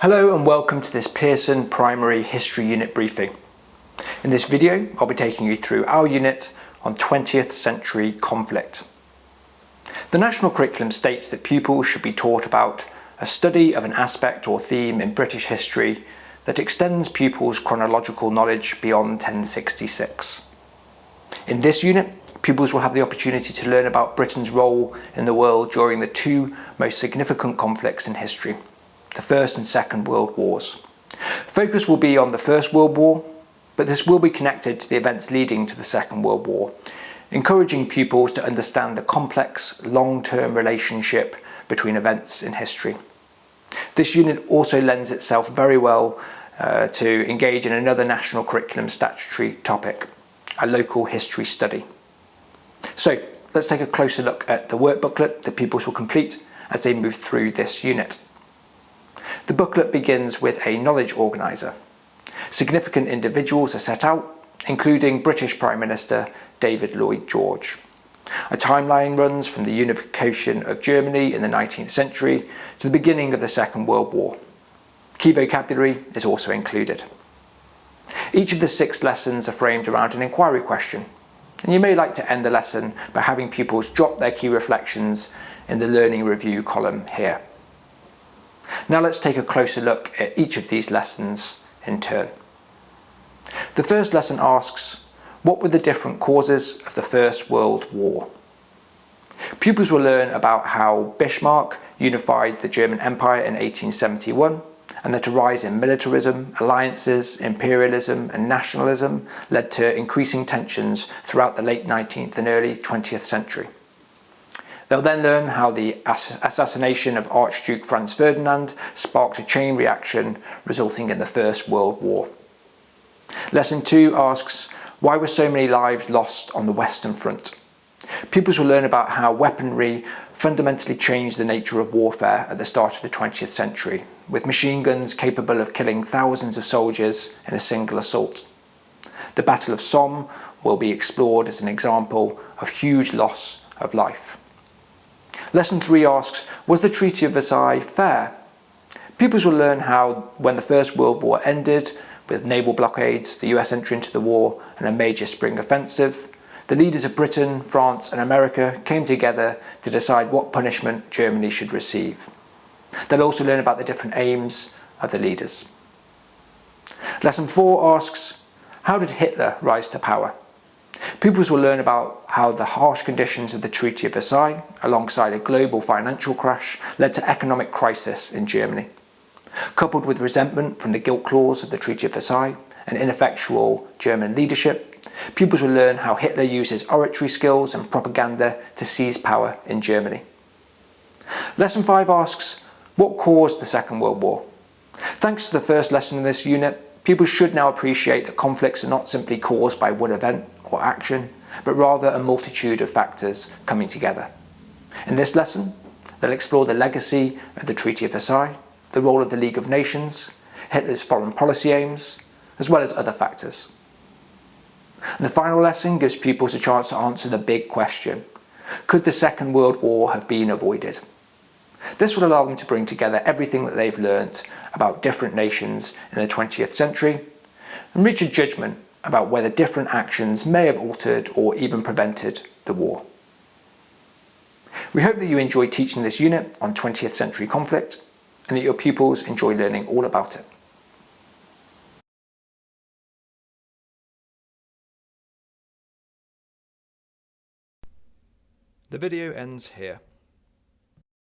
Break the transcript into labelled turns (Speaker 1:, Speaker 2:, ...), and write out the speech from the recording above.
Speaker 1: Hello and welcome to this Pearson Primary History Unit briefing. In this video, I'll be taking you through our unit on 20th century conflict. The national curriculum states that pupils should be taught about a study of an aspect or theme in British history that extends pupils' chronological knowledge beyond 1066. In this unit, pupils will have the opportunity to learn about Britain's role in the world during the two most significant conflicts in history, the First and Second World Wars. Focus will be on the First World War, but this will be connected to the events leading to the Second World War, encouraging pupils to understand the complex, long-term relationship between events in history. This unit also lends itself very well to engage in another national curriculum statutory topic, a local history study. So let's take a closer look at the work booklet that pupils will complete as they move through this unit. The booklet begins with a knowledge organiser. Significant individuals are set out, including British Prime Minister David Lloyd George. A timeline runs from the unification of Germany in the 19th century to the beginning of the Second World War. Key vocabulary is also included. Each of the 6 lessons are framed around an inquiry question, and you may like to end the lesson by having pupils jot their key reflections in the learning review column here. Now let's take a closer look at each of these lessons in turn. The first lesson asks, what were the different causes of the First World War? Pupils will learn about how Bismarck unified the German Empire in 1871, and that a rise in militarism, alliances, imperialism and nationalism led to increasing tensions throughout the late 19th and early 20th century. They'll then learn how the assassination of Archduke Franz Ferdinand sparked a chain reaction resulting in the First World War. Lesson 2 asks, why were so many lives lost on the Western Front? Pupils will learn about how weaponry fundamentally changed the nature of warfare at the start of the 20th century, with machine guns capable of killing thousands of soldiers in a single assault. The Battle of Somme will be explored as an example of huge loss of life. Lesson 3 asks, was the Treaty of Versailles fair? Pupils will learn how, when the First World War ended, with naval blockades, the US entry into the war and a major spring offensive, the leaders of Britain, France and America came together to decide what punishment Germany should receive. They'll also learn about the different aims of the leaders. Lesson 4 asks, how did Hitler rise to power? Pupils will learn about how the harsh conditions of the Treaty of Versailles, alongside a global financial crash, led to economic crisis in Germany. Coupled with resentment from the guilt clause of the Treaty of Versailles and ineffectual German leadership, pupils will learn how Hitler used his oratory skills and propaganda to seize power in Germany. Lesson 5 asks, what caused the Second World War? Thanks to the first lesson in this unit, pupils should now appreciate that conflicts are not simply caused by one event or action, but rather a multitude of factors coming together. In this lesson, they'll explore the legacy of the Treaty of Versailles, the role of the League of Nations, Hitler's foreign policy aims, as well as other factors. And the final lesson gives pupils a chance to answer the big question: could the Second World War have been avoided? This will allow them to bring together everything that they've learnt about different nations in the 20th century and reach a judgment about whether different actions may have altered or even prevented the war. We hope that you enjoy teaching this unit on 20th century conflict and that your pupils enjoy learning all about it. The video ends here.